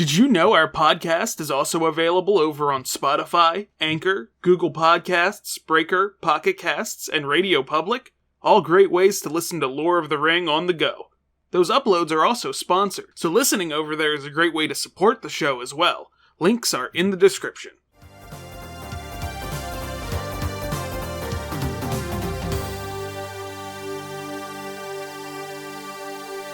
Did you know our podcast is also available over on Spotify, Anchor, Google Podcasts, Breaker, Pocket Casts, and Radio Public? All great ways to listen to Lore of the Ring on the go. Those uploads are also sponsored, so listening over there is a great way to support the show as well. Links are in the description.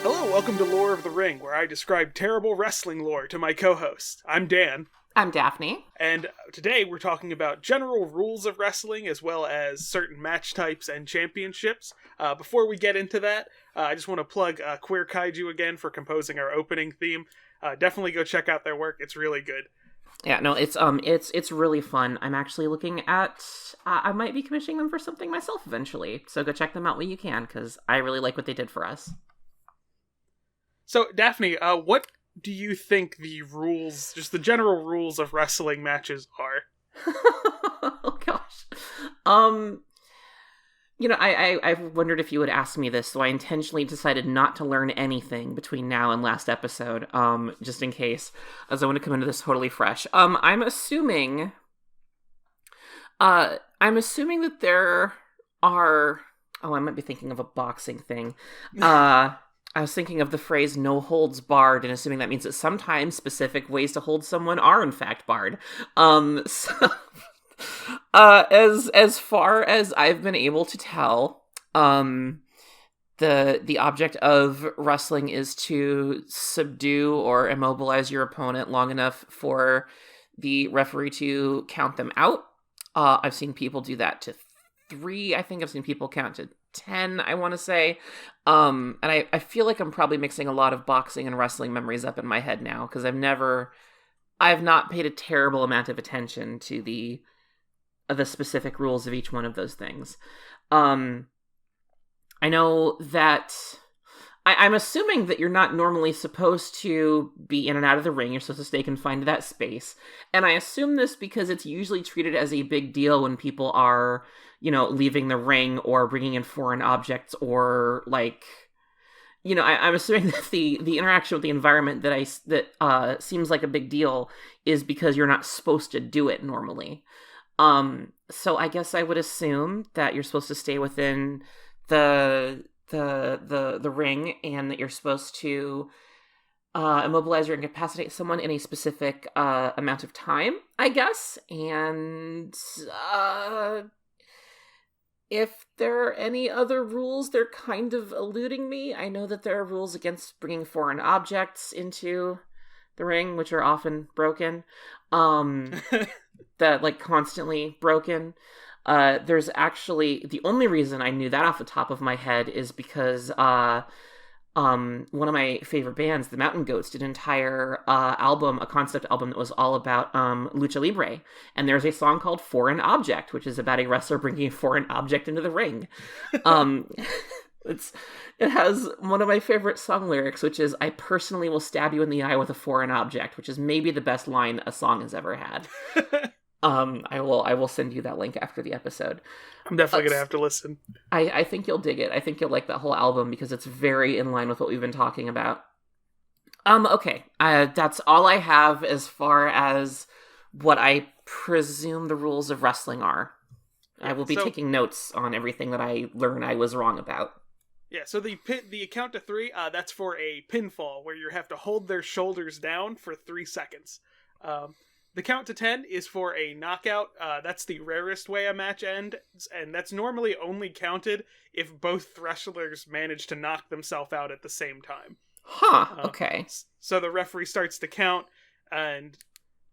Hello, welcome to Lore of the Ring, where I describe terrible wrestling lore to my co-host. I'm Dan. I'm Daphne. And today we're talking about general rules of wrestling, as well as certain match types and championships. Before we get into that, I just want to plug Queer Kaiju again for composing our opening theme. Definitely go check out their work, it's really good. Yeah, no, it's really fun. I'm actually looking at, I might be commissioning them for something myself eventually, so go check them out when you can, because I really like what they did for us. So, Daphne, what do you think the rules, just the general rules of wrestling matches are? Oh, gosh. I've wondered if you would ask me this, so I intentionally decided not to learn anything between now and last episode, just in case, as I want to come into this totally fresh. I'm assuming that there are, I might be thinking of a boxing thing. I was thinking of the phrase "no holds barred" and assuming that means that sometimes specific ways to hold someone are in fact barred. As far as I've been able to tell, the object of wrestling is to subdue or immobilize your opponent long enough for the referee to count them out. I've seen people do that to 3. I think I've seen people count to 10, I want to say. And I feel like I'm probably mixing a lot of boxing and wrestling memories up in my head now, because I've not paid a terrible amount of attention to the specific rules of each one of those things. I know that I'm assuming that you're not normally supposed to be in and out of the ring. You're supposed to stay confined to that space. And I assume this because it's usually treated as a big deal when people are, leaving the ring or bringing in foreign objects or I'm assuming that the interaction with the environment that seems like a big deal is because you're not supposed to do it normally. So I guess I would assume that you're supposed to stay within the ring, and that you're supposed to immobilize or incapacitate someone in a specific amount of time, I guess. And if there are any other rules, they're kind of eluding me. I know that there are rules against bringing foreign objects into the ring, which are often broken. That constantly broken. There's actually, the only reason I knew that off the top of my head is because one of my favorite bands, the Mountain Goats, did an entire album, a concept album that was all about lucha libre, and there's a song called "Foreign Object," which is about a wrestler bringing a foreign object into the ring. It has one of my favorite song lyrics, which is, "I personally will stab you in the eye with a foreign object," which is maybe the best line a song has ever had. I will send you that link after the episode. I'm definitely gonna have to listen. I think you'll dig it. I think you'll like that whole album because it's very in line with what we've been talking about. Okay. That's all I have as far as what I presume the rules of wrestling are. I will be taking notes on everything that I learn I was wrong about. Yeah, so the count to 3, that's for a pinfall, where you have to hold their shoulders down for 3 seconds. The count to 10 is for a knockout. That's the rarest way a match ends, and that's normally only counted if both wrestlers manage to knock themselves out at the same time. Huh, okay. So the referee starts to count, and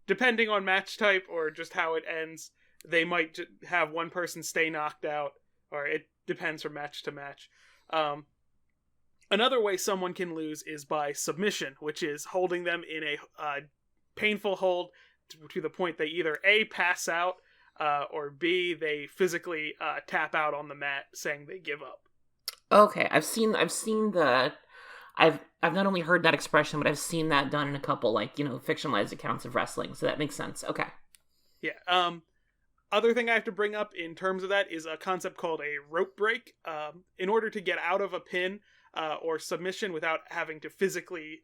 depending on match type or just how it ends, they might have one person stay knocked out, or it depends from match to match. Another way someone can lose is by submission, which is holding them in a painful hold to the point they either A, pass out, or B, they physically tap out on the mat, saying they give up. Okay, I've seen the, I've not only heard that expression, but I've seen that done in a couple, fictionalized accounts of wrestling, so that makes sense. Okay. Yeah, other thing I have to bring up in terms of that is a concept called a rope break. In order to get out of a pin or submission without having to physically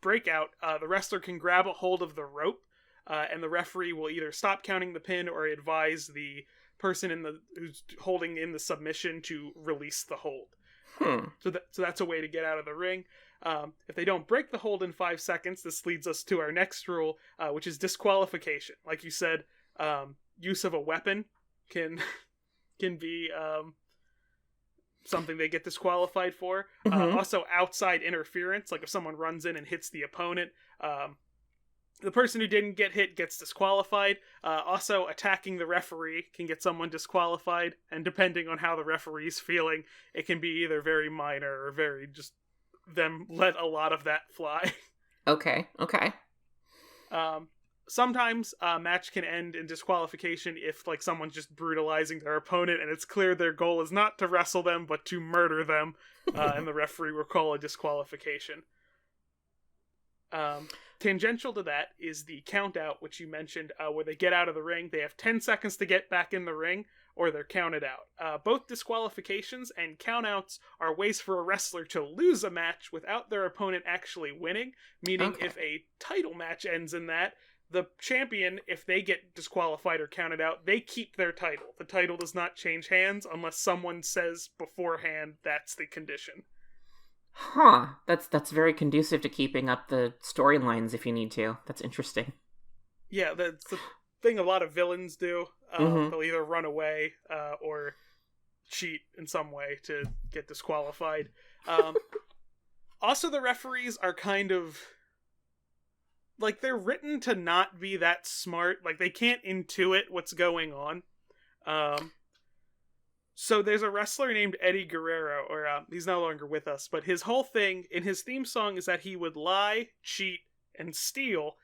breakout, the wrestler can grab a hold of the rope, and the referee will either stop counting the pin or advise the person who's holding in the submission to release the hold. So that's a way to get out of the ring. If they don't break the hold in 5 seconds, this leads us to our next rule, which is disqualification. Like you said, use of a weapon can be something they get disqualified for. Also, outside interference, like if someone runs in and hits the opponent, the person who didn't get hit gets disqualified. Also, attacking the referee can get someone disqualified, and depending on how the referee's feeling, it can be either very minor or very just them let a lot of that fly. Okay. Sometimes a match can end in disqualification if like someone's just brutalizing their opponent and it's clear their goal is not to wrestle them but to murder them, and the referee will call a disqualification. Tangential to that is the count out, which you mentioned, where they get out of the ring. They have 10 seconds to get back in the ring, or they're counted out. Both disqualifications and countouts are ways for a wrestler to lose a match without their opponent actually winning, meaning if a title match ends in that, the champion, if they get disqualified or counted out, they keep their title. The title does not change hands unless someone says beforehand that's the condition. Huh. That's very conducive to keeping up the storylines if you need to. That's interesting. Yeah, that's the thing a lot of villains do. They'll either run away or cheat in some way to get disqualified. Also, the referees are kind of... like, they're written to not be that smart. Like, they can't intuit what's going on. So there's a wrestler named Eddie Guerrero, or he's no longer with us, but his whole thing in his theme song is that he would lie, cheat, and steal.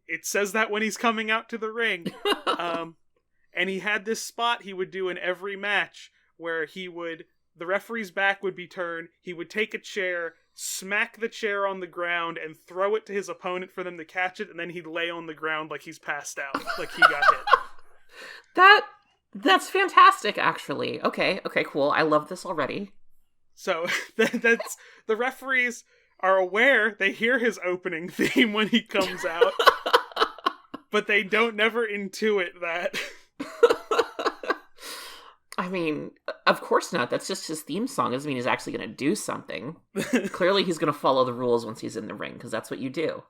It says that when he's coming out to the ring. And he had this spot he would do in every match where the referee's back would be turned, he would take a chair, smack the chair on the ground, and throw it to his opponent for them to catch it, and then he'd lay on the ground like he's passed out, like he got hit. That's fantastic, actually. Okay, cool. I love this already. So, that's... the referees are aware, they hear his opening theme when he comes out, but they don't never intuit that. I mean, of course not. That's just his theme song. Doesn't mean he's actually going to do something. Clearly he's going to follow the rules once he's in the ring, because that's what you do.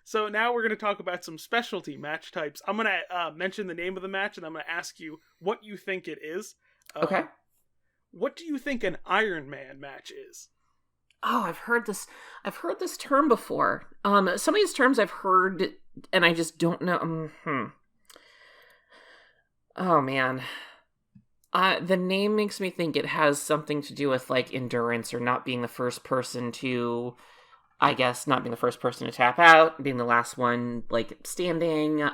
So now we're going to talk about some specialty match types. I'm going to mention the name of the match, and I'm going to ask you what you think it is. Okay. What do you think an Iron Man match is? Oh, I've heard this term before. Some of these terms I've heard, and I just don't know. Oh, man. The name makes me think it has something to do with, like, endurance or not being the first person to... I guess not being the first person to tap out, being the last one, like, standing.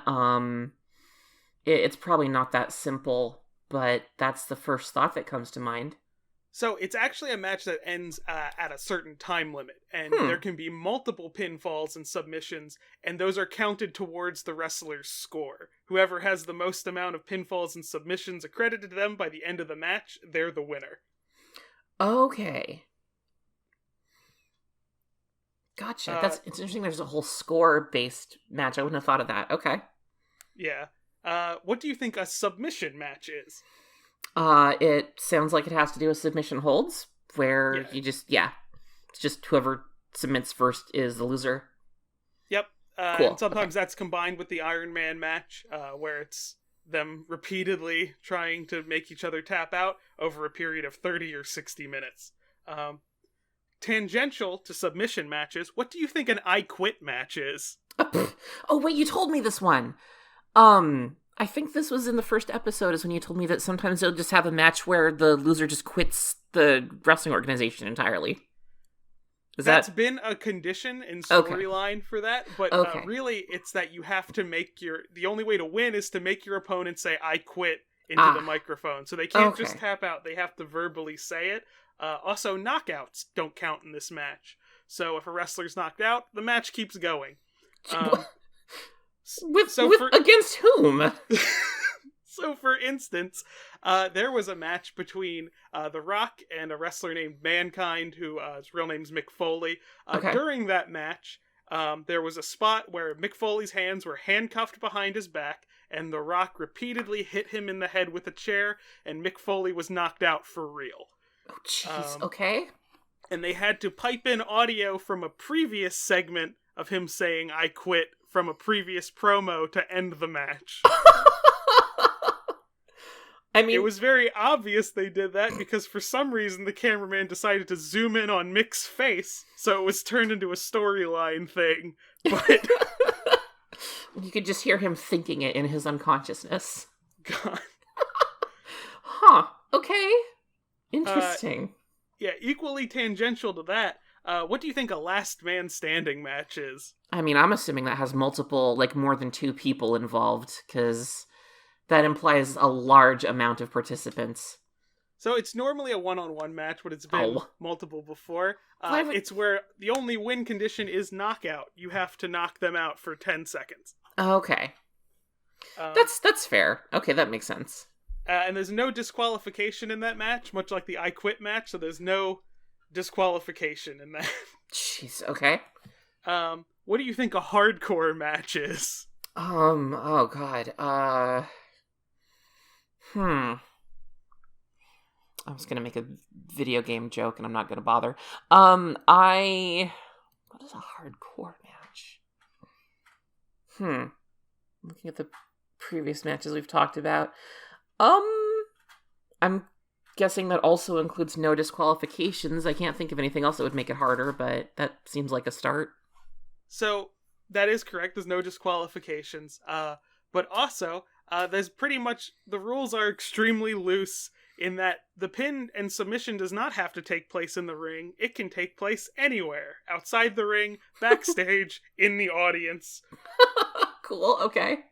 It's probably not that simple, but that's the first thought that comes to mind. So it's actually a match that ends at a certain time limit, and there can be multiple pinfalls and submissions, and those are counted towards the wrestler's score. Whoever has the most amount of pinfalls and submissions accredited to them by the end of the match, they're the winner. Okay. Gotcha. It's interesting there's a whole score-based match. I wouldn't have thought of that. Okay. Yeah. What do you think a submission match is? It sounds like it has to do with submission holds, where you just, it's just whoever submits first is the loser. Yep. Cool. And sometimes that's combined with the Iron Man match, where it's them repeatedly trying to make each other tap out over a period of 30 or 60 minutes. Tangential to submission matches, what do you think an I Quit match is? Oh, wait, you told me this one. I think this was in the first episode is when you told me that sometimes they'll just have a match where the loser just quits the wrestling organization entirely. That's been a condition in storyline for that, but really it's that you have to make the only way to win is to make your opponent say, I quit, into the microphone. So they can't just tap out, they have to verbally say it. Also, knockouts don't count in this match. So if a wrestler's knocked out, the match keeps going. Against whom? So, for instance, there was a match between The Rock and a wrestler named Mankind, who his real name's Mick Foley. Okay. During that match, there was a spot where Mick Foley's hands were handcuffed behind his back, and The Rock repeatedly hit him in the head with a chair, and Mick Foley was knocked out for real. Oh, jeez. Okay. And they had to pipe in audio from a previous segment of him saying, "I quit," from a previous promo to end the match. I mean, it was very obvious they did that because for some reason the cameraman decided to zoom in on Mick's face, so it was turned into a storyline thing. But you could just hear him thinking it in his unconsciousness. God. Huh. Okay. Interesting. Yeah, equally tangential to that. What do you think a last man standing match is? I mean, I'm assuming that has multiple, like more than 2 people involved, because that implies a large amount of participants. So it's normally a one-on-one match, but it's been multiple before. It's where the only win condition is knockout. You have to knock them out for 10 seconds. Okay. That's fair. Okay, that makes sense. And there's no disqualification in that match, much like the I Quit match, so there's no disqualification in that. Jeez, okay. What do you think a hardcore match is? Oh god. I was gonna make a video game joke and I'm not gonna bother. What is a hardcore match? Looking at the previous matches we've talked about. I'm guessing that also includes no disqualifications. I can't think of anything else that would make it harder, but that seems like a start. So, that is correct. There's no disqualifications. But also, there's pretty much, the rules are extremely loose in that the pin and submission does not have to take place in the ring. It can take place anywhere. Outside the ring, backstage, in the audience. Cool, okay.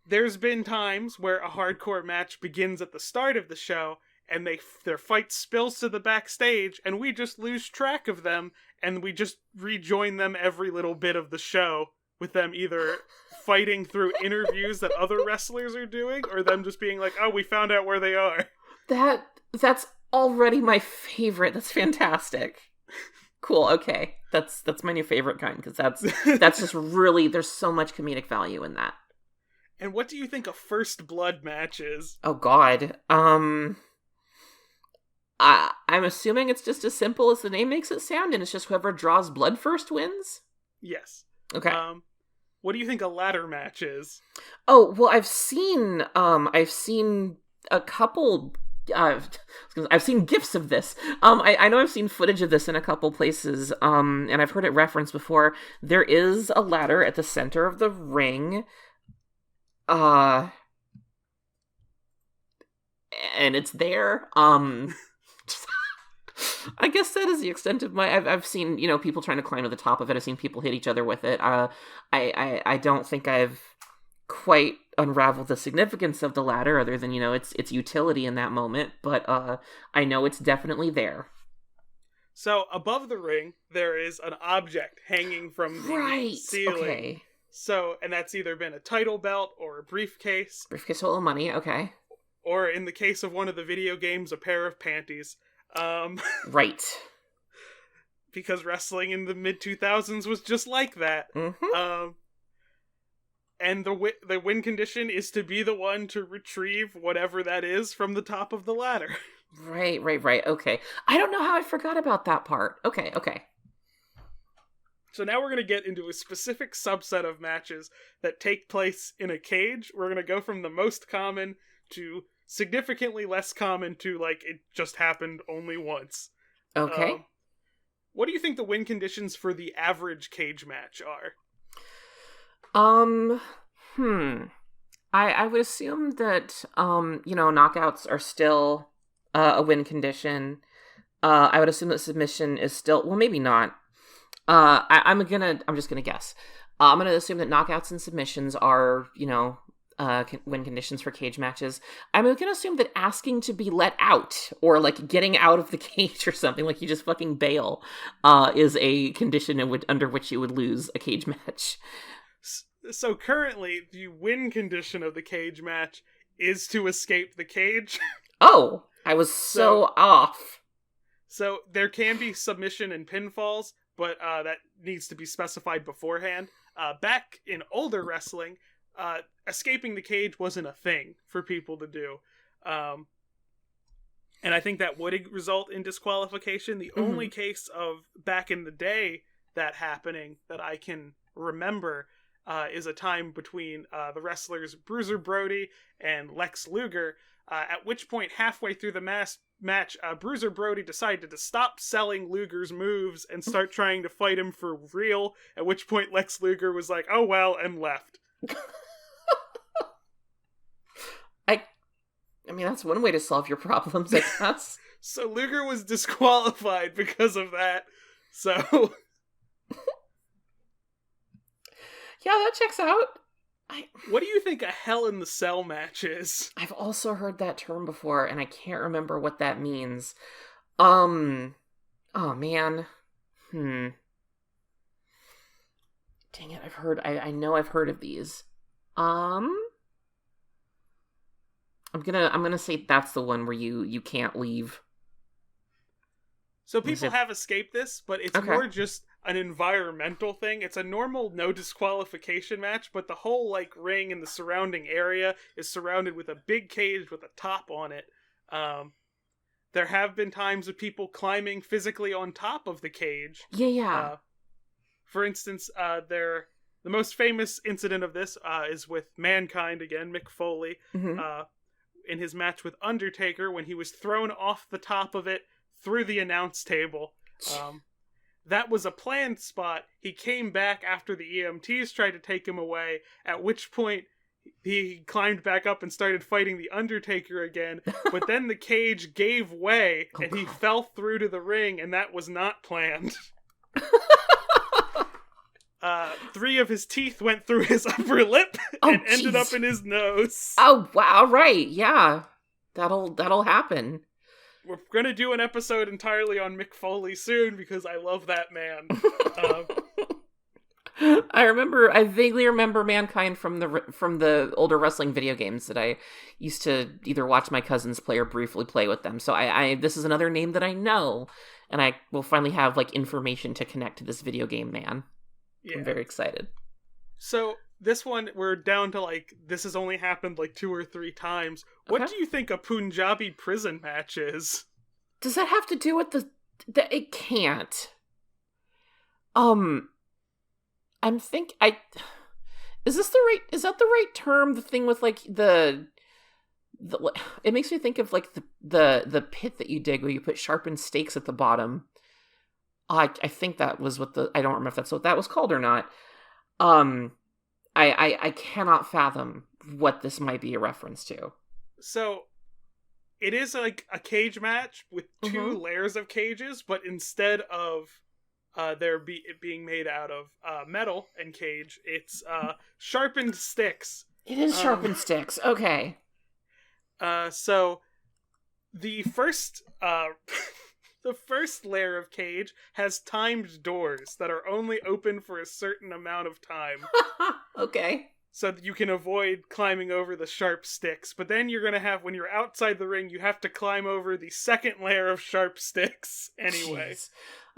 There's been times where a hardcore match begins at the start of the show, and their fight spills to the backstage, and we just lose track of them, and we just rejoin them every little bit of the show, with them either fighting through interviews that other wrestlers are doing, or them just being like, "Oh, we found out where they are." That's already my favorite. That's fantastic. Cool, okay. That's my new favorite kind, because that's just really, there's so much comedic value in that. And what do you think a first blood match is? Oh god. I'm assuming it's just as simple as the name makes it sound, and it's just whoever draws blood first wins? Yes. Okay. What do you think a ladder match is? Oh, well, I've seen a couple. I've seen GIFs of this. I know I've seen footage of this in a couple places. And I've heard it referenced before. There is a ladder at the center of the ring. And it's there. I guess that is the extent of my. I've seen people trying to climb to the top of it. I've seen people hit each other with it. I don't think I've quite unraveled the significance of the ladder, other than its utility in that moment. But I know it's definitely there. So above the ring, there is an object hanging from the ceiling. Okay. So, and that's either been a title belt or a briefcase. Briefcase full of money. Okay. Or in the case of one of the video games, a pair of panties. Right. Because wrestling in the mid-2000s was just like that. Mm-hmm. And the win condition is to be the one to retrieve whatever that is from the top of the ladder. Right. Okay. I don't know how I forgot about that part. Okay. So now we're going to get into a specific subset of matches that take place in a cage. We're going to go from the most common to significantly less common to, like, it just happened only once. Okay. What do you think the win conditions for the average cage match are? I would assume that, knockouts are still a win condition. I would assume that submission is still, well, maybe not. I'm just gonna guess. I'm gonna assume that knockouts and submissions are, win conditions for cage matches. I'm gonna assume that asking to be let out, or like getting out of the cage or something, like you just fucking bail, is a condition under which you would lose a cage match. So currently, the win condition of the cage match is to escape the cage. Oh, I was so off. So there can be submission and pinfalls, but that needs to be specified beforehand. Back in older wrestling, escaping the cage wasn't a thing for people to do. And I think that would result in disqualification. The only case of back in the day that happening that I can remember is a time between the wrestlers Bruiser Brody and Lex Luger, at which point halfway through the match, Bruiser Brody decided to stop selling Luger's moves and start trying to fight him for real, at which point Lex Luger was like, oh well, and left. I mean, that's one way to solve your problems, I guess. So Luger was disqualified because of that. So... yeah, that checks out. What do you think a Hell in the Cell match is? I've also heard that term before, and I can't remember what that means. Oh, man. Dang it, I know I've heard of these. I'm gonna say that's the one where you can't leave. So people have escaped this, but it's more just an environmental thing. It's a normal no disqualification match, but the whole ring and the surrounding area is surrounded with a big cage with a top on it. There have been times of people climbing physically on top of the cage. Yeah. For instance, the most famous incident of this is with Mankind again, Mick Foley. In his match with Undertaker when he was thrown off the top of it through the announce table. That was a planned spot. He came back after the EMTs tried to take him away, at which point he climbed back up and started fighting the Undertaker again, but then the cage gave way and he fell through to the ring, and that was not planned. 3 of his teeth went through his upper lip and ended up in his nose. Oh, wow, right, yeah. That'll happen. We're gonna do an episode entirely on Mick Foley soon because I love that man. I vaguely remember Mankind from the older wrestling video games that I used to either watch my cousins play or briefly play with them. So I this is another name that I know, and I will finally have information to connect to this video game man. Yeah. I'm very excited. So this one, we're down to this has only happened 2 or 3 times. What do you think a Punjabi prison match is? Does that have to do with it can't. Is that the right term? The thing with the it makes me think of the pit that you dig where you put sharpened stakes at the bottom. I think that was I don't remember if that's what that was called or not. I cannot fathom what this might be a reference to. So, it is a cage match with 2 layers of cages, but instead of it being made out of metal and cage, it's sharpened sticks. It is sharpened sticks. Okay. So the first the first layer of cage has timed doors that are only open for a certain amount of time. Okay. So that you can avoid climbing over the sharp sticks. But then you're going to have, when you're outside the ring, you have to climb over the second layer of sharp sticks anyway. Jeez.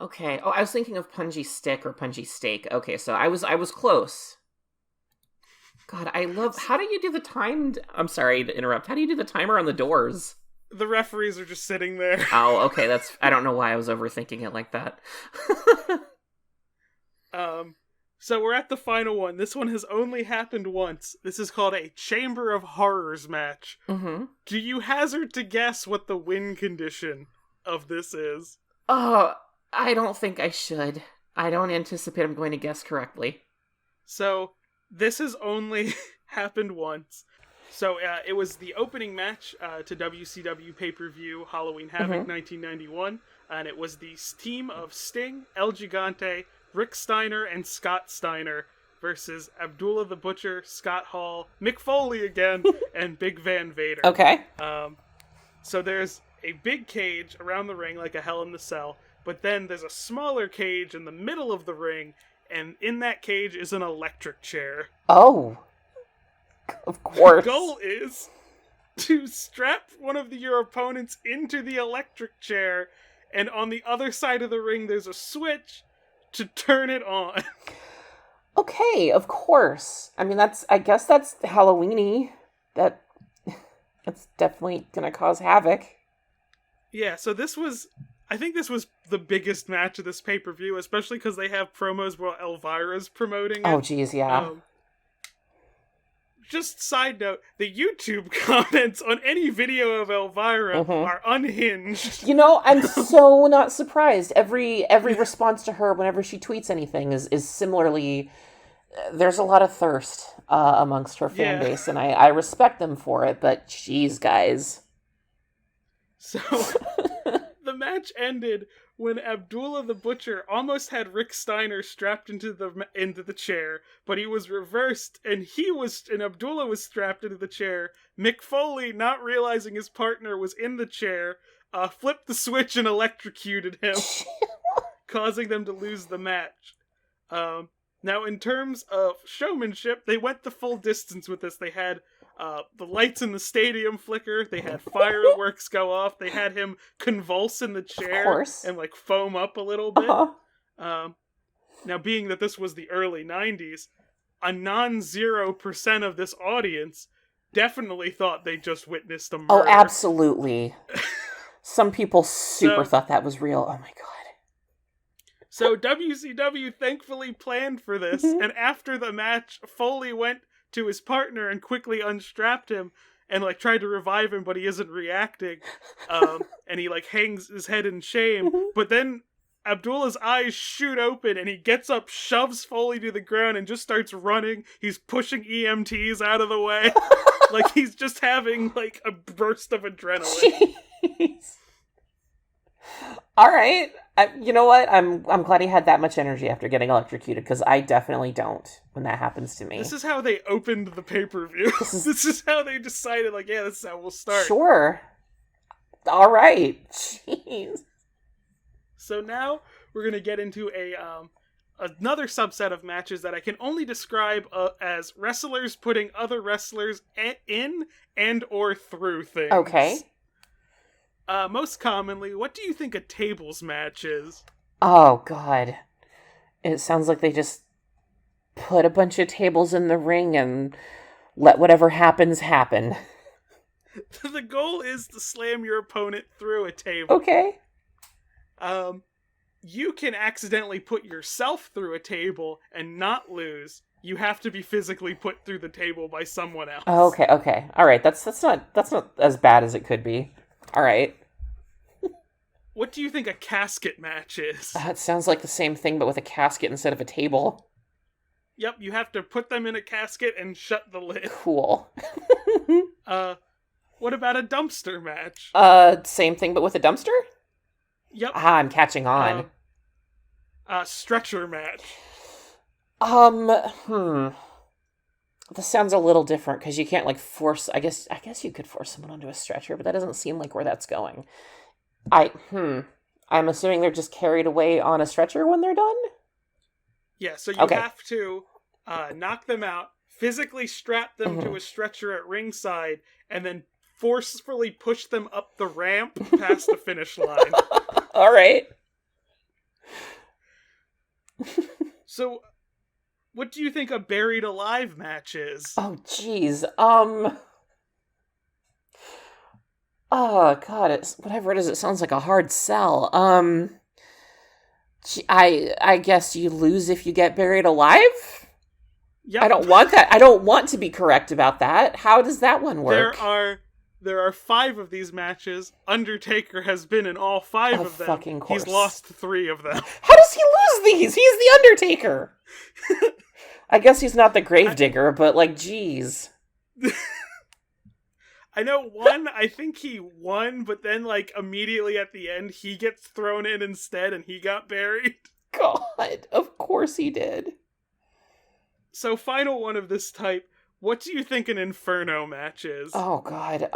Okay. Oh, I was thinking of punji stick or punji steak. Okay, so I was close. God, how do you do the timed... I'm sorry to interrupt. How do you do the timer on the doors? The referees are just sitting there. Oh, okay. I don't know why I was overthinking it like that. So we're at the final one. This one has only happened once. This is called a Chamber of Horrors match. Mm-hmm. Do you hazard to guess what the win condition of this is? Oh, I don't think I should. I don't anticipate I'm going to guess correctly. So, this has only happened once. So, it was the opening match to WCW pay-per-view Halloween Havoc 1991, and it was the team of Sting, El Gigante, Rick Steiner, and Scott Steiner versus Abdullah the Butcher, Scott Hall, Mick Foley again, and Big Van Vader. Okay. So there's a big cage around the ring like a Hell in the Cell, but then there's a smaller cage in the middle of the ring, and in that cage is an electric chair. Oh. Of course. The goal is to strap one of your opponents into the electric chair, and on the other side of the ring there's a switch to turn it on. Okay, of course. I mean, I guess that's Halloween-y. That's definitely gonna cause havoc. Yeah, so I think this was the biggest match of this pay-per-view, especially because they have promos where Elvira's promoting it. Oh, geez, yeah. Just side note, the YouTube comments on any video of Elvira are unhinged. You know, I'm so not surprised. Every response to her whenever she tweets anything is similarly... There's a lot of thirst amongst her fan base, and I respect them for it, but jeez, guys. So, the match ended when Abdullah the Butcher almost had Rick Steiner strapped into the chair, but he was reversed, and Abdullah was strapped into the chair. Mick Foley, not realizing his partner was in the chair, flipped the switch and electrocuted him, causing them to lose the match. Now, in terms of showmanship, they went the full distance with this. They had the lights in the stadium flicker. They had fireworks go off. They had him convulse in the chair and like foam up a little bit. Now, being that this was the early 90s, a non-0% of this audience definitely thought they just witnessed a murder. Oh, absolutely. Some people thought that was real. Oh my god. So WCW thankfully planned for this, and after the match, Foley went to his partner and quickly unstrapped him and like tried to revive him, but he isn't reacting. And he like hangs his head in shame. But then Abdullah's eyes shoot open and he gets up, shoves Foley to the ground, and just starts running. He's pushing EMTs out of the way. Like he's just having like a burst of adrenaline. Jeez. All right. You know what? I'm glad he had that much energy after getting electrocuted, because I definitely don't when that happens to me. This is how they opened the pay-per-view. This is how they decided, like, yeah, this is how we'll start. Sure. All right. Jeez. So now we're going to get into another subset of matches that I can only describe as wrestlers putting other wrestlers in and or through things. Okay. Most commonly, what do you think a tables match is? Oh, God. It sounds like they just put a bunch of tables in the ring and let whatever happens happen. The goal is to slam your opponent through a table. Okay. You can accidentally put yourself through a table and not lose. You have to be physically put through the table by someone else. Okay. All right. That's not as bad as it could be. All right. What do you think a casket match is? It sounds like the same thing, but with a casket instead of a table. Yep, you have to put them in a casket and shut the lid. Cool. What about a dumpster match? Same thing, but with a dumpster? Yep. I'm catching on. Stretcher match. This sounds a little different, because you can't, like, force... I guess you could force someone onto a stretcher, but that doesn't seem like where that's going. I'm assuming they're just carried away on a stretcher when they're done? Yeah, so you have to knock them out, physically strap them to a stretcher at ringside, and then forcefully push them up the ramp past the finish line. All right. So, what do you think a buried alive match is? Oh, jeez. Oh, God, whatever it is, it sounds like a hard sell. I guess you lose if you get buried alive? Yep. I don't want that. I don't want to be correct about that. How does that one work? There are 5 of these matches. Undertaker has been in all 5 of them. Fucking course. He's lost 3 of them. How does he lose these? He's the Undertaker. I guess he's not the Gravedigger, but, like, geez. I know one, I think he won, but then, like, immediately at the end, he gets thrown in instead, and he got buried. God, of course he did. So, final one of this type, what do you think an Inferno match is? Oh, God,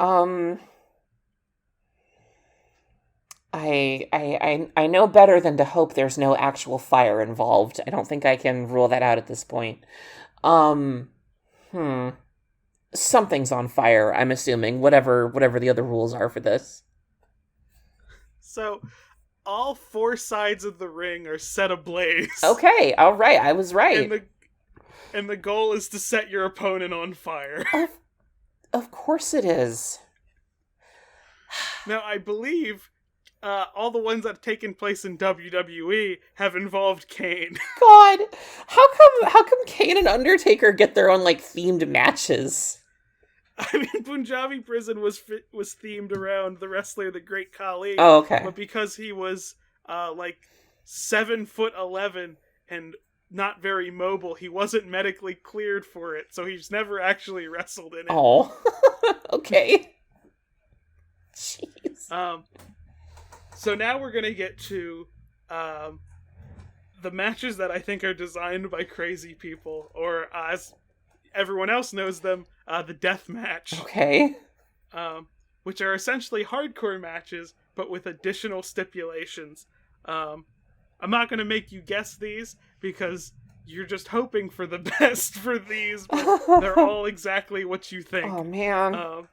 I know better than to hope there's no actual fire involved. I don't think I can rule that out at this point. something's on fire, I'm assuming, whatever the other rules are for this. So, all four sides of the ring are set ablaze. Okay, all right, I was right. And the goal is to set your opponent on fire. Of course it is. Now, I believe all the ones that have taken place in WWE have involved Kane. God, how come Kane and Undertaker get their own, like, themed matches? I mean, Punjabi Prison was themed around the wrestler, the Great Khali. Oh, okay. But because he was, 7'11" and not very mobile, he wasn't medically cleared for it, so he's never actually wrestled in it. Oh, okay. Jeez. So now we're gonna get to, the matches that I think are designed by crazy people, or as everyone else knows them, the death match. Okay. Which are essentially hardcore matches, but with additional stipulations. I'm not going to make you guess these, because you're just hoping for the best for these, but they're all exactly what you think. Oh, man.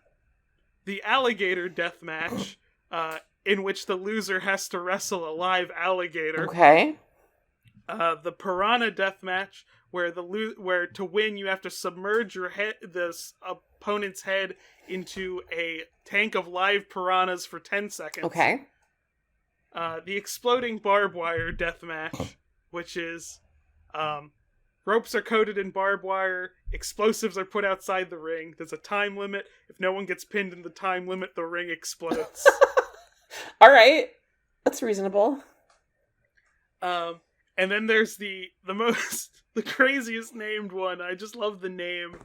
The alligator death match, in which the loser has to wrestle a live alligator. Okay. The piranha death match, where where to win you have to submerge this opponent's head into a tank of live piranhas for 10 seconds. Okay. The exploding barbed wire death match, which is ropes are coated in barbed wire, explosives are put outside the ring, there's a time limit. If no one gets pinned in the time limit, the ring explodes. All right. That's reasonable. And then there's the craziest named one. I just love the name.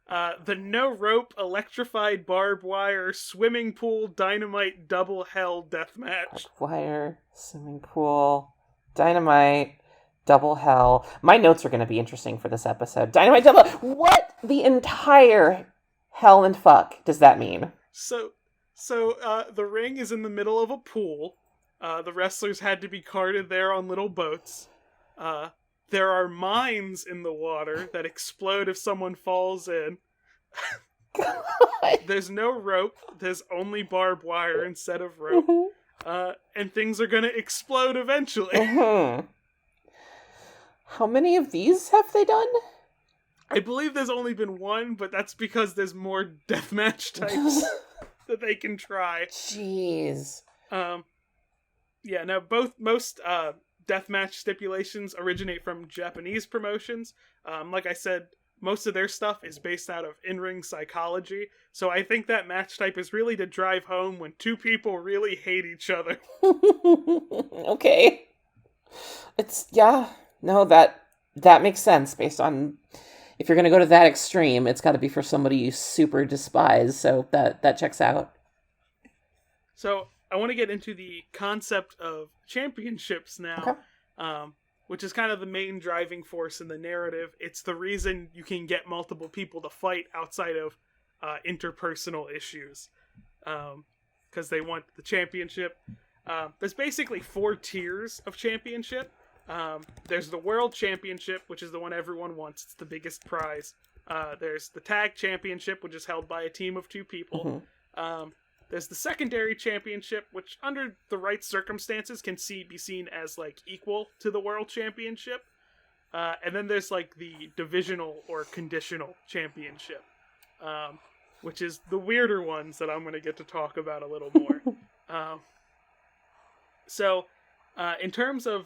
The no rope electrified barbed wire swimming pool dynamite double hell death match. Barbed wire, swimming pool, dynamite, double hell. My notes are going to be interesting for this episode. Dynamite double. What the entire hell and fuck does that mean? So the ring is in the middle of a pool. The wrestlers had to be carted there on little boats. There are mines in the water that explode if someone falls in. There's no rope. There's only barbed wire instead of rope. And things are going to explode eventually. How many of these have they done? I believe there's only been one, but that's because there's more deathmatch types that they can try. Jeez. Yeah, now most deathmatch stipulations originate from Japanese promotions. Like I said, most of their stuff is based out of in-ring psychology, so I think that match type is really to drive home when two people really hate each other. Okay. That makes sense based on, if you're going to go to that extreme, it's got to be for somebody you super despise, so that checks out. So, I want to get into the concept of championships now, which is kind of the main driving force in the narrative. It's the reason you can get multiple people to fight outside of interpersonal issues, because they want the championship. There's basically 4 tiers of championship. There's the World Championship, which is the one everyone wants. It's the biggest prize. There's the Tag Championship, which is held by a team of 2 people. There's the Secondary Championship, which under the right circumstances can be seen as like equal to the World Championship. And then there's like the Divisional or Conditional Championship, which is the weirder ones that I'm going to get to talk about a little more. So, in terms of,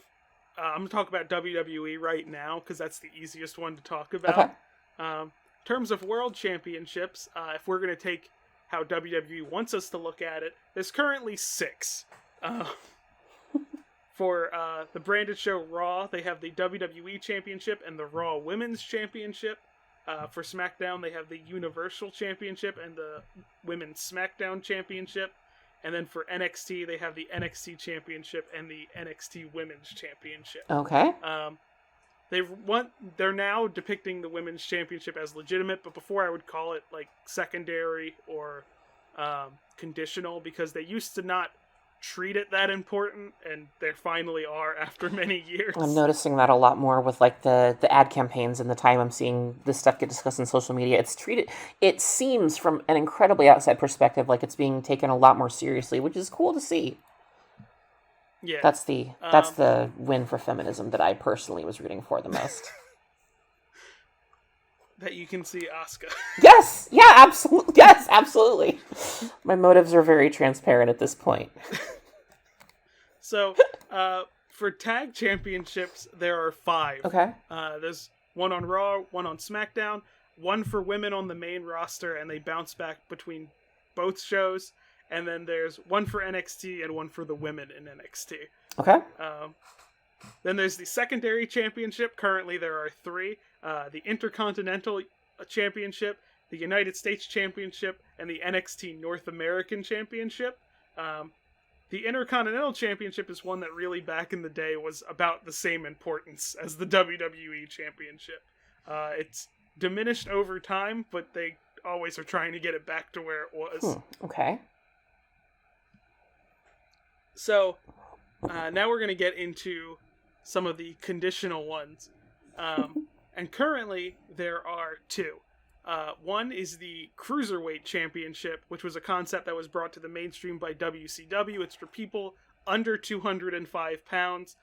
I'm going to talk about WWE right now, because that's the easiest one to talk about. In terms of World Championships, if we're going to take how WWE wants us to look at it, there's currently 6. For the branded show Raw, they have the WWE Championship and the Raw Women's Championship. For SmackDown, they have the Universal Championship and the Women's SmackDown Championship. And then for NXT, they have the NXT Championship and the NXT Women's Championship. Okay. They're now depicting the Women's Championship as legitimate, but before I would call it like secondary or conditional, because they used to not treat it that important, and there finally are after many years. I'm noticing that a lot more with like the ad campaigns and the time I'm seeing this stuff get discussed on social media. It seems from an incredibly outside perspective like it's being taken a lot more seriously, which is cool to see. Yeah. That's the win for feminism that I personally was rooting for the most. That you can see Asuka. Yes! Yeah, absolutely. Yes, absolutely. My motives are very transparent at this point. So, for tag championships, there are 5. Okay. There's one on Raw, one on SmackDown, one for women on the main roster, and they bounce back between both shows. And then there's one for NXT and one for the women in NXT. Okay. Then there's the secondary championship. Currently, there are 3. The Intercontinental Championship, the United States Championship, and the NXT North American Championship. The Intercontinental Championship is one that really, back in the day, was about the same importance as the WWE Championship. It's diminished over time, but they always are trying to get it back to where it was. Okay. So, now we're going to get into some of the conditional ones. And currently, there are 2. One is the Cruiserweight Championship, which was a concept that was brought to the mainstream by WCW. It's for people under 205 pounds.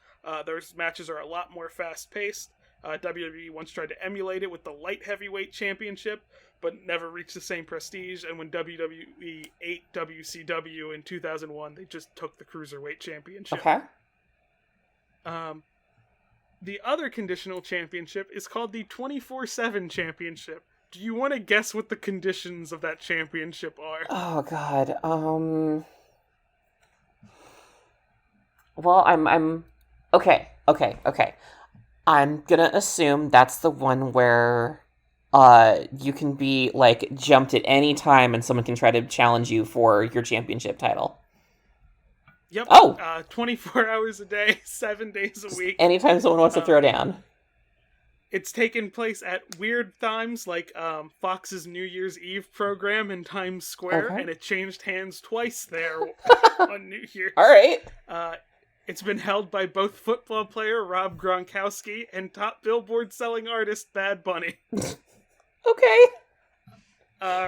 Those matches are a lot more fast-paced. WWE once tried to emulate it with the Light Heavyweight Championship, but never reached the same prestige. And when WWE ate WCW in 2001, they just took the Cruiserweight Championship. Okay. The other conditional championship is called the 24/7 Championship. Do you want to guess what the conditions of that championship are? Oh God. Well, I'm okay. I'm gonna assume that's the one where you can be like jumped at any time and someone can try to challenge you for your championship title. Yep. Oh! 24 hours a day, 7 days a week. Anytime someone wants to throw down. It's taken place at weird times, like Fox's New Year's Eve program in Times Square, and it changed hands twice there on New Year's. All right. It's been held by both football player Rob Gronkowski and top Billboard selling artist Bad Bunny. Okay.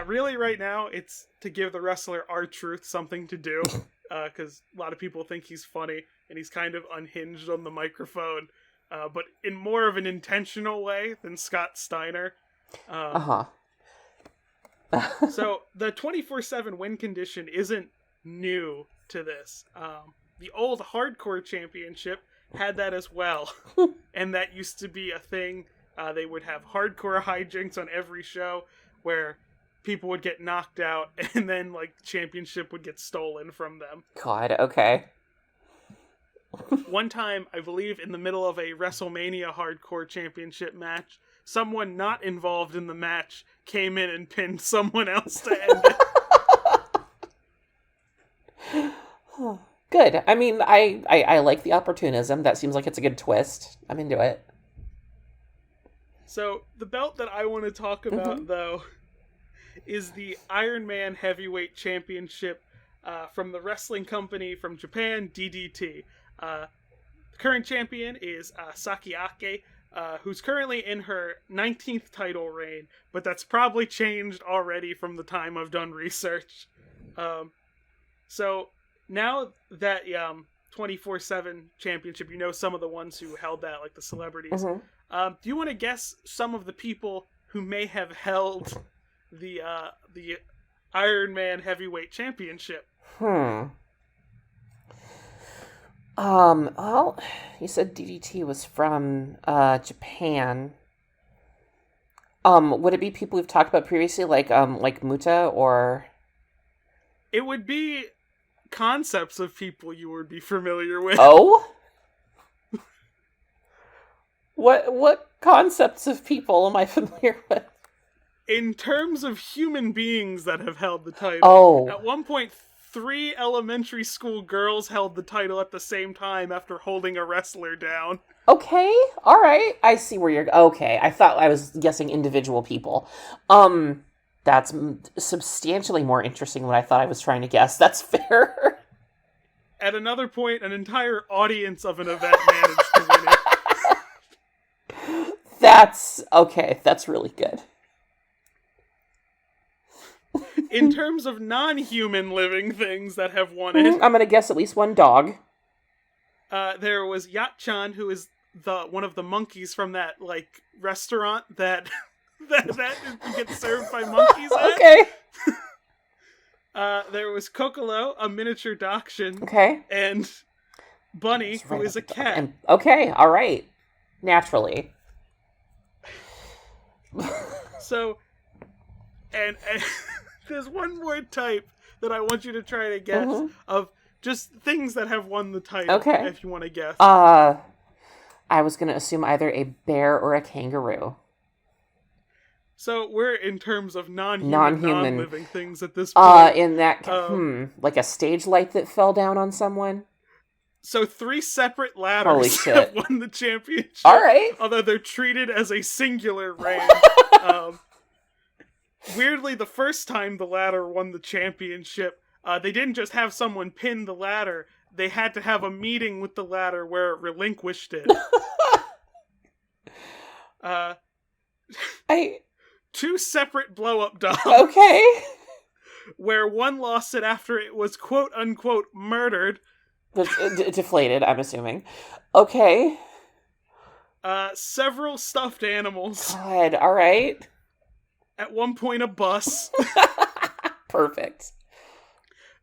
Really, right now, it's to give the wrestler R-Truth something to do. Because a lot of people think he's funny, and he's kind of unhinged on the microphone, but in more of an intentional way than Scott Steiner. So the 24/7 win condition isn't new to this. The old Hardcore Championship had that as well, and that used to be a thing. They would have hardcore hijinks on every show, where people would get knocked out, and then, like, the championship would get stolen from them. God, okay. One time, I believe, in the middle of a WrestleMania Hardcore Championship match, someone not involved in the match came in and pinned someone else to end it. Good. I mean, I like the opportunism. That seems like it's a good twist. I'm into it. So, the belt that I want to talk about, though, is the Iron Man Heavyweight Championship from the wrestling company from Japan, DDT. The current champion is Sakiake, who's currently in her 19th title reign, but that's probably changed already from the time I've done research. So now that 24/7 championship, you know some of the ones who held that, like the celebrities. Do you want to guess some of the people who may have held the Iron Man Heavyweight Championship? Well, you said DDT was from Japan. Would it be people we've talked about previously, like Muta, or? It would be concepts of people you would be familiar with. Oh? What concepts of people am I familiar with? In terms of human beings that have held the title. Oh. At one point, 3 elementary school girls held the title at the same time after holding a wrestler down. Okay, all right. I see where you're... Okay, I thought I was guessing individual people. That's substantially more interesting than I thought I was trying to guess. That's fair. At another point, an entire audience of an event managed to win it. That's okay. That's really good. In terms of non-human living things that have won it, I'm gonna guess at least one dog. there was Yat-chan, who is one of the monkeys from that restaurant that gets served by monkeys at. Okay. There was Kokolo, a miniature dachshund. Okay. And Bunny, who is a cat. And, okay, all right. Naturally. So, and there's one more type that I want you to try to guess of just things that have won the title. Okay. If you want to guess. I was going to assume either a bear or a kangaroo. So we're in terms of non-living things at this point. Like a stage light that fell down on someone? So 3 separate ladders Holy have shit. won the championship. All right. Although they're treated as a singular reign. Weirdly, the first time the ladder won the championship, they didn't just have someone pin the ladder. They had to have a meeting with the ladder where it relinquished it. 2 separate blow-up dolls. Okay. Where one lost it after it was quote-unquote murdered. Deflated, I'm assuming. Okay. Several stuffed animals. God, all right. At one point, a bus. Perfect.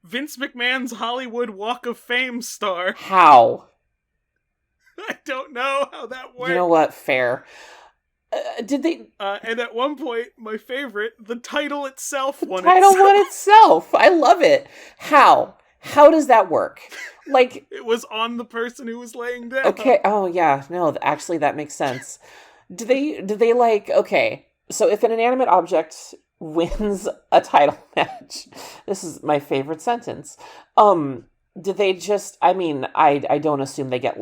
Vince McMahon's Hollywood Walk of Fame star. How? I don't know how that worked. You know what? Fair. Did they... and at one point, my favorite, the title itself won Title won itself. I love it. How? How does that work? Like... It was on the person who was laying down. Okay. Oh, yeah. No, actually, that makes sense. Did they okay, so if an inanimate object wins a title match, this is my favorite sentence, did they just... I mean, I don't assume they get,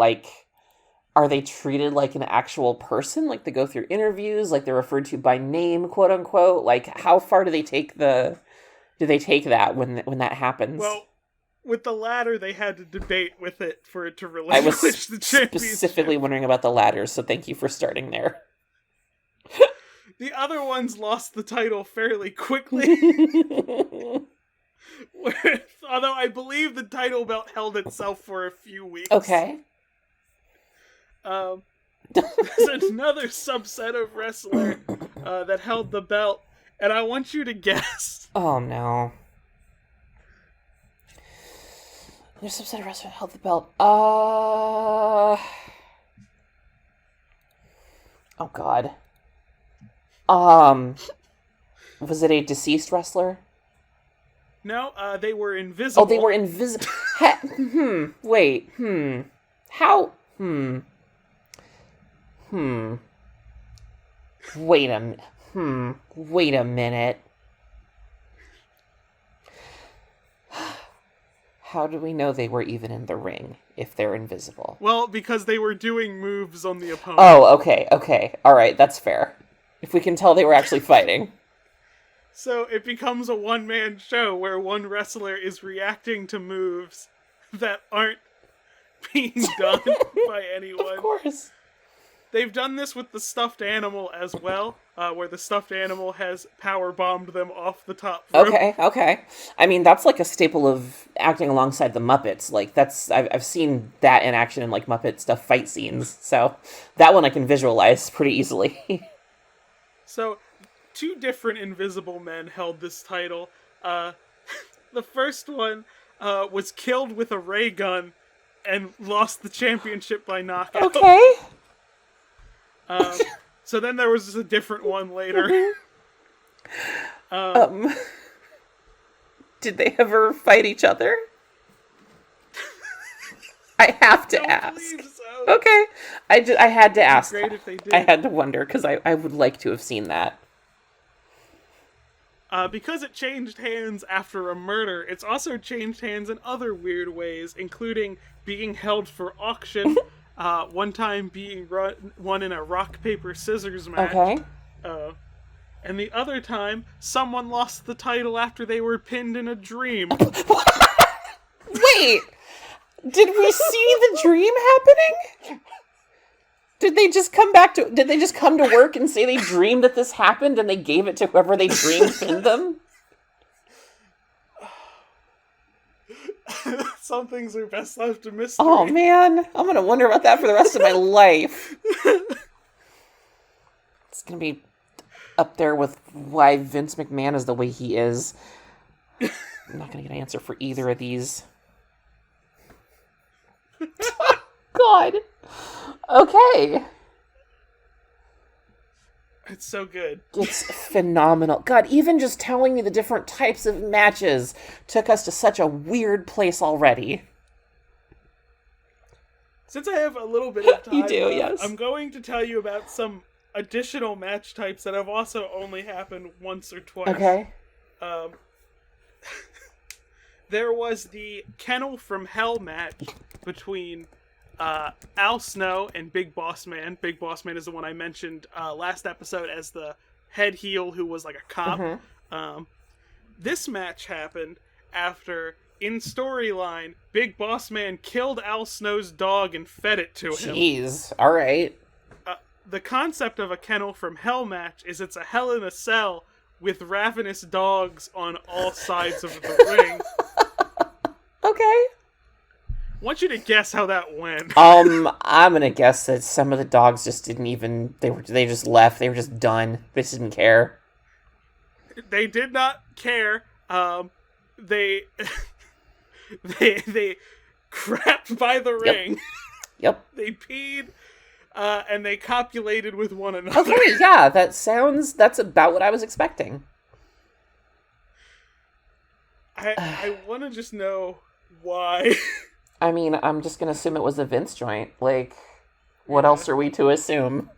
are they treated like an actual person? Like they go through interviews? Like they're referred to by name, quote unquote? Like how far do they take that when that happens? Well, with the ladder, they had to debate with it for it to relinquish the championship. Specifically wondering about the ladders, so thank you for starting there. The other ones lost the title fairly quickly. Although I believe the title belt held itself for a few weeks. Okay. There's another subset of wrestler that held the belt, and I want you to guess. Oh no. There's a subset of wrestler that held the belt. Oh god. Was it a deceased wrestler? No, they were invisible. Oh, they were invisible. Wait. How? Wait a minute. How do we know they were even in the ring if they're invisible? Well, because they were doing moves on the opponent. Oh, okay. All right, that's fair. If we can tell they were actually fighting. So it becomes a one-man show where one wrestler is reacting to moves that aren't being done by anyone. Of course. They've done this with the stuffed animal as well, where the stuffed animal has power-bombed them off the top rope. Okay. I mean, that's like a staple of acting alongside the Muppets. Like, I've seen that in action in, Muppet stuff fight scenes. So, that one I can visualize pretty easily. So, 2 different invisible men held this title. The first one was killed with a ray gun and lost the championship by knockout. Okay. So then there was a different one later. Did they ever fight each other? I have to ask. So. Okay. I had to ask. Great if they did. I had to wonder, because I would like to have seen that. Because it changed hands after a murder, it's also changed hands in other weird ways, including being held for auction, one time being won in a rock, paper, scissors match. Okay. And the other time, someone lost the title after they were pinned in a dream. Wait! Did we see the dream happening? Did they just come to work and say they dreamed that this happened and they gave it to whoever they dreamed pinned them? Some things are best left a mystery. Oh man, I'm gonna wonder about that for the rest of my life. It's gonna be up there with why Vince McMahon is the way he is. I'm not gonna get an answer for either of these. God. Okay. It's so good. It's phenomenal. God, even just telling me the different types of matches took us to such a weird place already. Since I have a little bit of time, You do, yes. I'm going to tell you about some additional match types that have also only happened once or twice. Okay. There was the Kennel from Hell match between Al Snow and Big Boss Man. Big Boss Man is the one I mentioned last episode as the head heel who was like a cop. Mm-hmm. This match happened after, in storyline, Big Boss Man killed Al Snow's dog and fed it to him. Jeez. All right. The concept of a Kennel from Hell match is it's a Hell in a Cell with ravenous dogs on all sides of the ring. Okay. I want you to guess how that went. I'm gonna guess that some of the dogs just didn't even. They just left. They were just done. They just didn't care. They did not care. They they crapped by the ring. Yep. They peed, and they copulated with one another. Okay, yeah, that's about what I was expecting. I want to just know why. I mean, I'm just gonna assume it was a Vince joint. Like, what else are we to assume?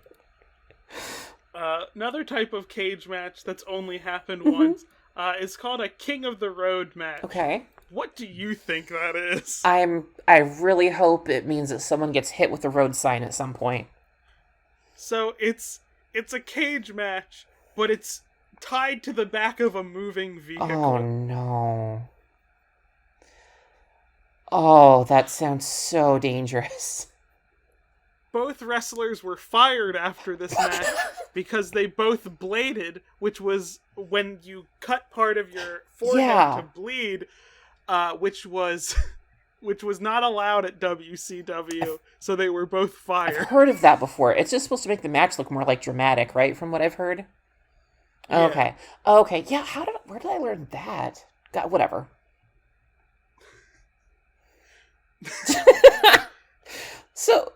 Another type of cage match that's only happened once is called a King of the Road match. Okay. What do you think that is? I really hope it means that someone gets hit with a road sign at some point. So it's a cage match, but it's tied to the back of a moving vehicle. Oh no. Oh, that sounds so dangerous. Both wrestlers were fired after this match because they both bladed, which was when you cut part of your forehead to bleed, which was not allowed at WCW, so they were both fired. I've heard of that before. It's just supposed to make the match look more like dramatic, right? From what I've heard. Yeah. Okay. Yeah. Where did I learn that? God, whatever. So,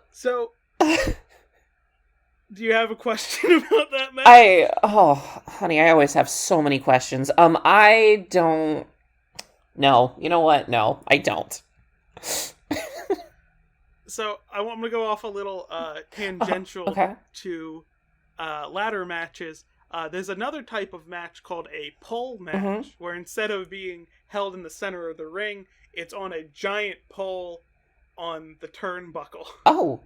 do you have a question about that match? Honey, I always have so many questions. I don't. No, you know what? No, I don't. So I'm going to go off a little tangential to ladder matches. There's another type of match called a pole match, where instead of being held in the center of the ring, it's on a giant pole on the turnbuckle. Oh,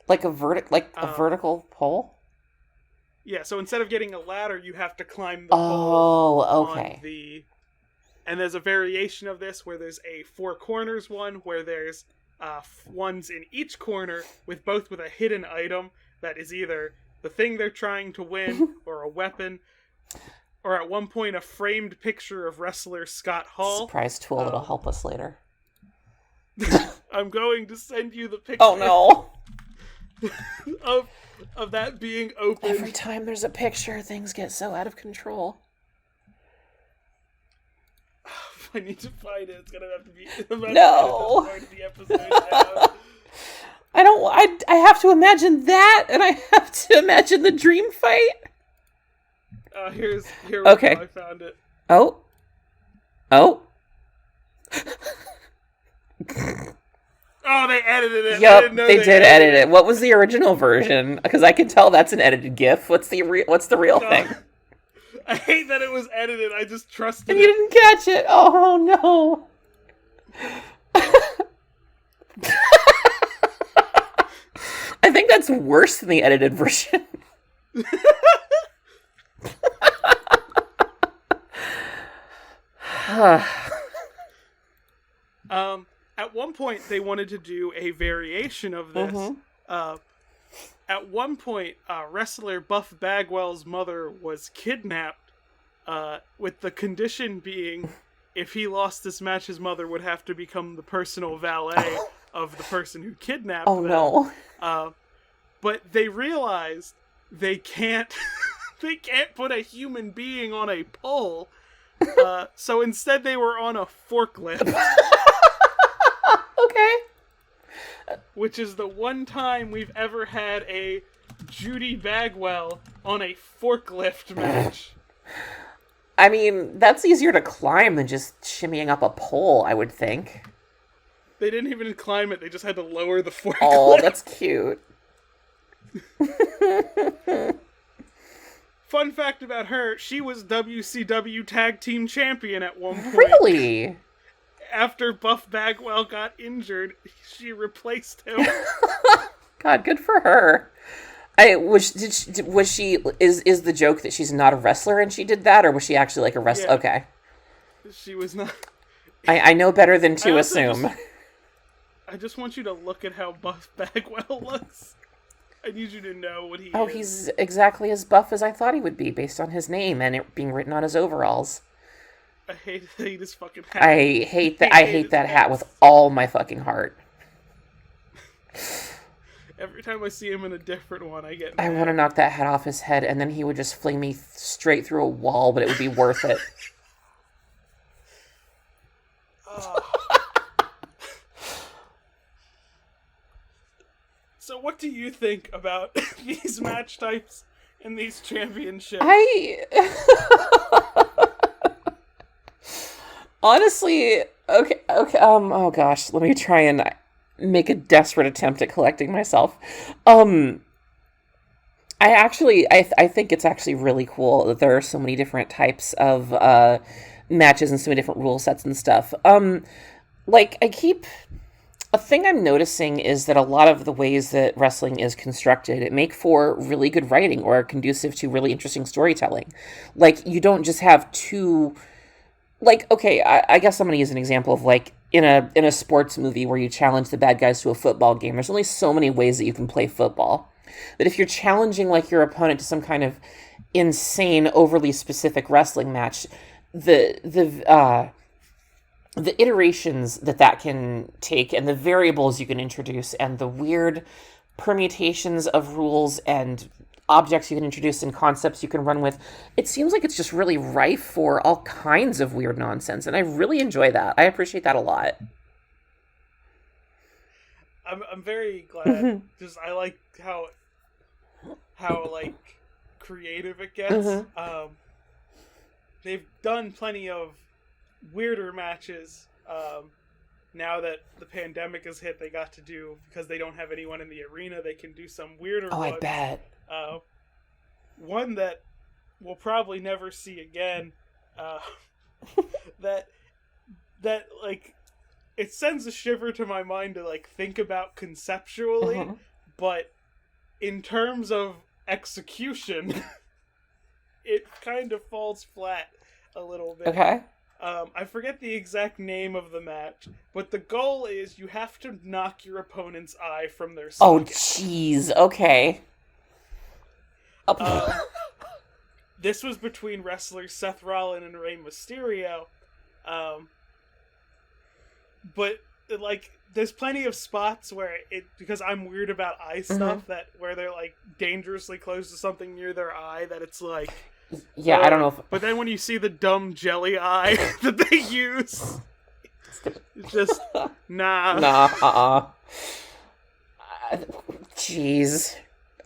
like a vertical pole? Yeah, so instead of getting a ladder, you have to climb the pole. Oh, okay. And there's a variation of this where there's a four corners one, where there's ones in each corner with a hidden item that is either the thing they're trying to win or a weapon, or at one point a framed picture of wrestler Scott Hall. Surprise tool that'll help us later. I'm going to send you the picture. Oh no. of that being open. Every time there's a picture, things get so out of control. I need to find it. It's gonna have to be no. Part of the episode now. I have to imagine that, and I have to imagine the dream fight. Here we okay. go. I found it. Oh. Oh, they edited it. Yep, they did edit it. What was the original version? Because I can tell that's an edited GIF. What's the real thing? I hate that it was edited. I just trusted it. And you didn't catch it. Oh no. I think that's worse than the edited version. At one one point they wanted to do a variation of this. At one point, wrestler Buff Bagwell's mother was kidnapped, with the condition being, if he lost this match, his mother would have to become the personal valet of the person who kidnapped them. no. But they realized they can't they can't put a human being on a pole. So instead they were on a forklift. Okay. Which is the one time we've ever had a Judy Bagwell on a forklift match. I mean, that's easier to climb than just shimmying up a pole, I would think. They didn't even climb it, they just had to lower the forklift. Oh, that's cute. Fun fact about her, she was WCW Tag Team Champion at one point. Really? After Buff Bagwell got injured, she replaced him. God, good for her. Is the joke that she's not a wrestler and she did that, or was she actually like a wrestler? Yeah. Okay. She was not. I know better than to assume. I just want you to look at how Buff Bagwell looks. I need you to know what he is. Oh, he's exactly as buff as I thought he would be, based on his name and it being written on his overalls. I hate his fucking hat. I hate that hat with all my fucking heart. Every time I see him in a different one, I get mad. I want to knock that hat off his head, and then he would just fling me straight through a wall, but it would be worth it. So what do you think about these match types and these championships? Honestly, okay, oh gosh, let me try and make a desperate attempt at collecting myself. I think it's actually really cool that there are so many different types of matches and so many different rule sets and stuff. A thing I'm noticing is that a lot of the ways that wrestling is constructed, it make for really good writing or conducive to really interesting storytelling. Like, you don't just have two... Like, okay, I guess I'm going to use an example of, like, in a sports movie where you challenge the bad guys to a football game, there's only so many ways that you can play football. But if you're challenging, like, your opponent to some kind of insane, overly specific wrestling match, the iterations that can take and the variables you can introduce and the weird permutations of rules and objects you can introduce and concepts you can run with, it seems like it's just really rife for all kinds of weird nonsense, and I really enjoy that. I appreciate that a lot. I'm very glad, because I like how like creative it gets. They've done plenty of weirder matches. Now that the pandemic has hit, they got to do, because they don't have anyone in the arena, they can do some weirder ones. I bet. One that we'll probably never see again, that like, it sends a shiver to my mind to, like, think about conceptually, but in terms of execution, it kind of falls flat a little bit. Okay. I forget the exact name of the match, but the goal is you have to knock your opponent's eye from their socket. Oh, jeez. Okay. This was between wrestlers Seth Rollins and Rey Mysterio. But, like, there's plenty of spots where because I'm weird about eye stuff, where they're, like, dangerously close to something near their eye, that it's like... Yeah, I don't know if... But then when you see the dumb jelly eye that they use, it's just, nah. Jeez.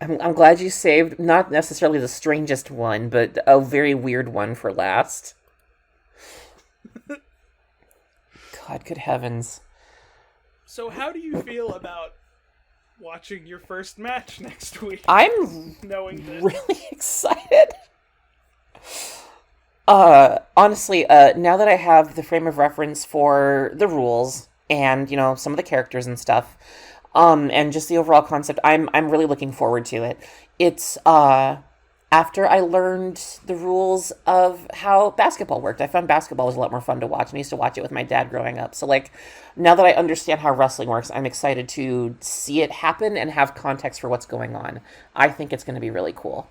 I'm glad you saved, not necessarily the strangest one, but a very weird one for last. God, good heavens. So how do you feel about watching your first match next week? I'm knowing this? Really excited. Honestly, now that I have the frame of reference for the rules and, you know, some of the characters and stuff, and just the overall concept, I'm really looking forward to it. It's, out after I learned the rules of how basketball worked. I found basketball was a lot more fun to watch, and I used to watch it with my dad growing up. So, like, now that I understand how wrestling works, I'm excited to see it happen and have context for what's going on. I think it's going to be really cool.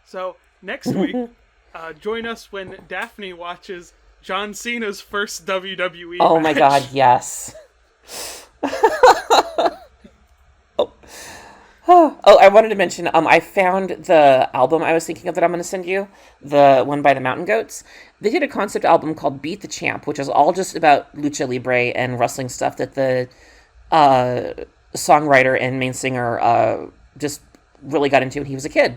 So, next week, join us when Daphne watches John Cena's first WWE Oh match. my god, yes. Oh, I wanted to mention, I found the album I was thinking of that I'm going to send you, the one by the Mountain Goats. They did a concept album called Beat the Champ, which is all just about lucha libre and wrestling stuff that the songwriter and main singer just really got into when he was a kid.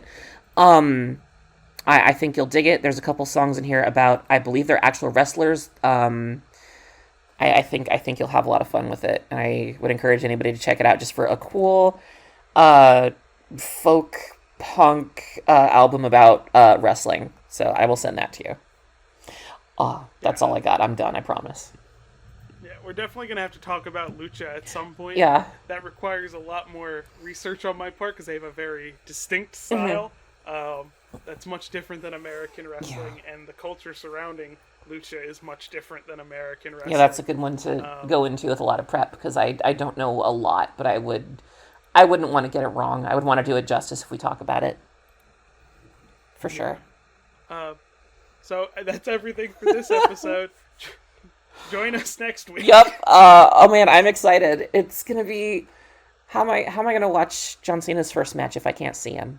I think you'll dig it. There's a couple songs in here about, I believe they're actual wrestlers. I think you'll have a lot of fun with it. And I would encourage anybody to check it out just for a cool folk punk album about wrestling. So I will send that to you. That's all I got. I'm done, I promise. Yeah, we're definitely going to have to talk about lucha at some point. Yeah. That requires a lot more research on my part because they have a very distinct style that's much different than American wrestling, and the culture surrounding lucha is much different than American wrestling. Yeah, that's a good one to go into with a lot of prep because I don't know a lot, but I wouldn't want to get it wrong. I would want to do it justice if we talk about it. For sure. So that's everything for this episode. Join us next week. Yep. Oh man, I'm excited. It's gonna be. How am I gonna watch John Cena's first match if I can't see him?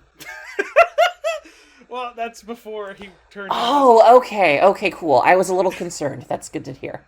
Well, that's before he turned. Oh, okay, cool. I was a little concerned. That's good to hear.